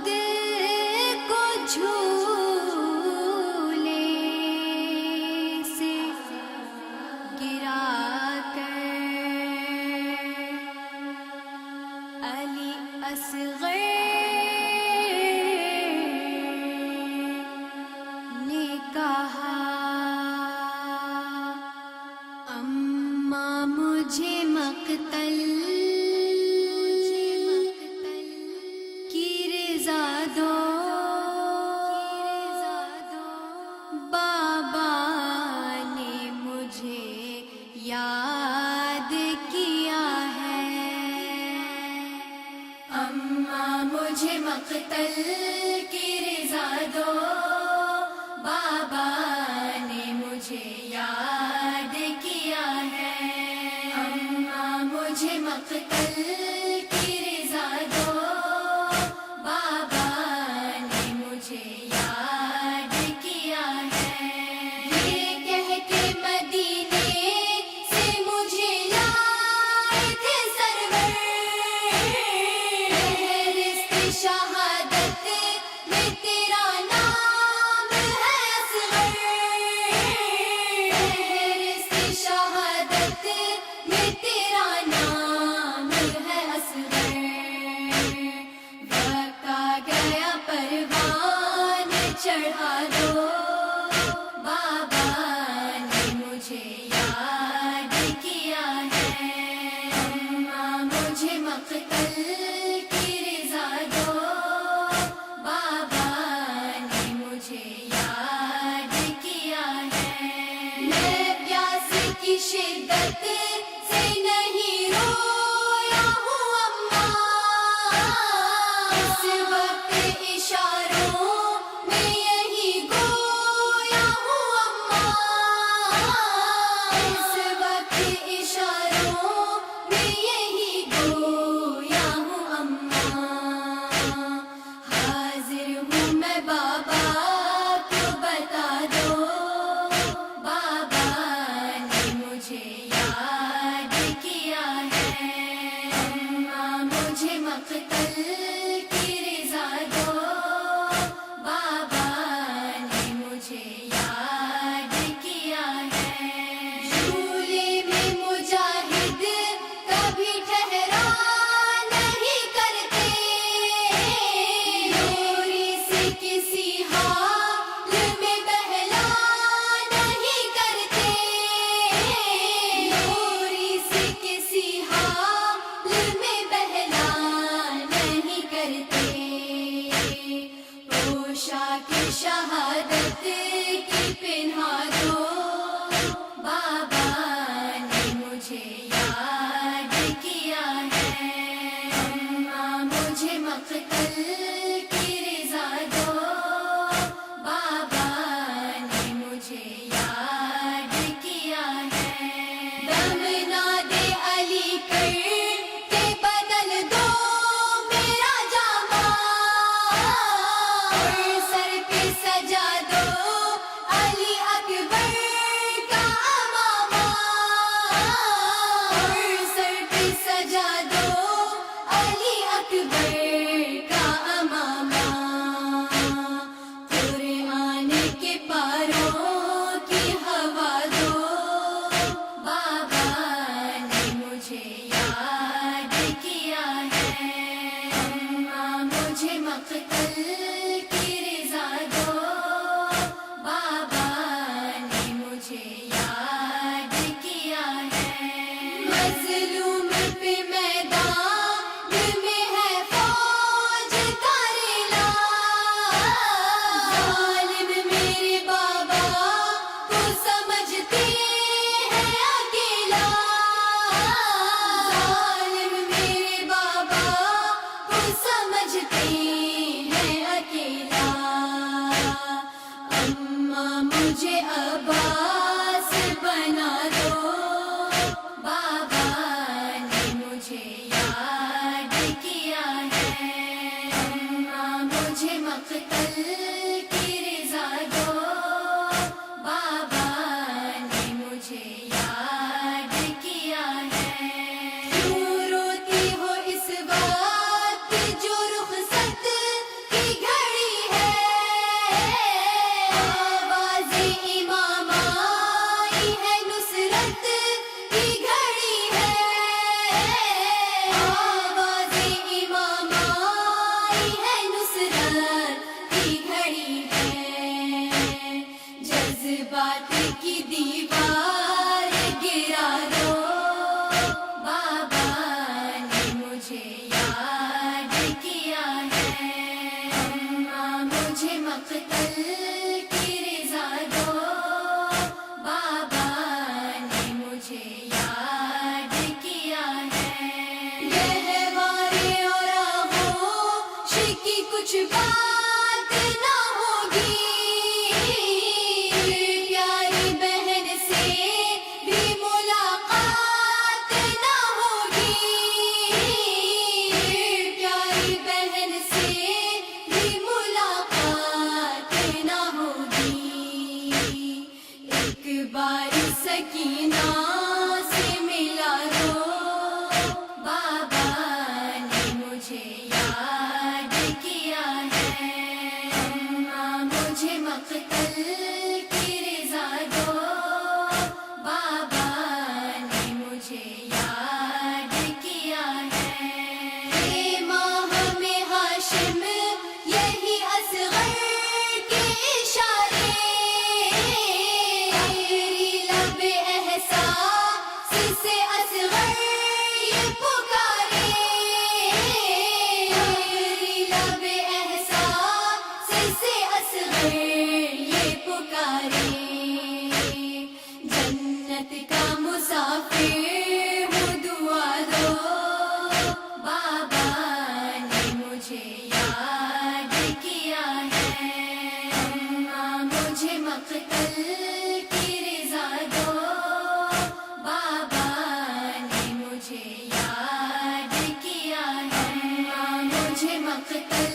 خود کو جھولے سے گرا کر علی اصغر نے کہا اماں مجھے مقتل کی رضا دو، بابا نے مجھے یاد کیا ہے، اماں مجھے مقتل کی رضا دو، بابا نے مجھے یاد کیا ہے، اماں مجھے مقتل کی رضا دو، بابا نے مجھے یاد کیا ہے، یہ کہہ کے مدینے سے مجھے لائے تھے سرور، فہرست شہادت میں تیرا نام ہے اصغر، فہرست شہادت میں تیرا نام ہے اصغر، وقت آ گیا پروان چڑھا دو، بابا نے مجھے یاد کیا ہے، اماں مجھے مقتل کی رضا دو، بابا نے مجھے یاد کیا ہے، میں پیاس کی شدت سے نہیں رویا ہوں اماں، اس وقت اشاروں میں یہی گویا ہوں اماں، اس وقت اشاروں میں یہی گویا ہوں اماں، حاضر ہوں میں بابا کو بتا دو، بابا نے مجھے یاد کیا ہے، اماں مجھے مقتل کی رضا دو، بابا نے مجھے یاد کیا ہے، جھولے میں مجاہد کبھی ٹھہرا نہیں کرتے، لوری سے کسی حال میں بہلا نہیں کرتے، لوری سے کسی حال میں بہلا نہیں کرتے، پوشاک شہادت کی پہنا دو، بابا نے مجھے یاد کیا ہے، اماں مجھے مقتل کی رضا دو، بابا نے مجھے یاد کیا ہے، دم نہ دے علی کر کے بدل دو میرا جامہ، اور سر پہ سجا دو علی اکبر کا امامہ، اور سر پہ سجا دو علی اکبر کا امامہ، قرآن کے پاروں کی ہوا دو، بابا نے مجھے یاد کیا ہے، اماں مجھے مقتل کی رضا دو، بابا نے مجھے یاد کیا ہے، مظلوم پہ میدان میں ہے فوج کا ریلا، ظالم میرے بابا کو سمجھتے ہیں اکیلا، ظالم میرے بابا کو سمجھتے ہیں اکیلا، اماں مجھے عباس بنا دو، بابا نے مجھے یاد کیا ہے، اماں مجھے مقتل کی رضا دو، بابا نے مجھے یاد کیا ہے، کیوں روتی ہو اس وقت جو رخصت کے مقتل کی رضا دو، بابا نے مجھے یاد کیا ہے۔ گہوارے اور آغوش کی کچھ بات نہ ہوگی، پیاری بہن سے بھی ملاقات نہ ہوگی، پیاری بہن سے بھی ملاقات نہ ہوگی۔ ایک بار سکینہ سے ملا دو، بابا نے مجھے یاد کیا ہے۔ اماں مجھے مقتل کی رضا دو، بابا نے مجھے یاد کیا ہے۔ اے ماہ میں ہاشم یہی اصغر کے اشارے، تیری لب احساس سے اصغر یہ پکارے، تیری لب احساس سے اصغر یہ پکارے۔ جنت کا مسافر ہوں دعا دو، بابا نے مجھے یاد کیا ہے۔ اماں مجھے مقتل کی رضا دو، بابا نے مجھے یاد کیا ہے۔ اماں مجھے مقتل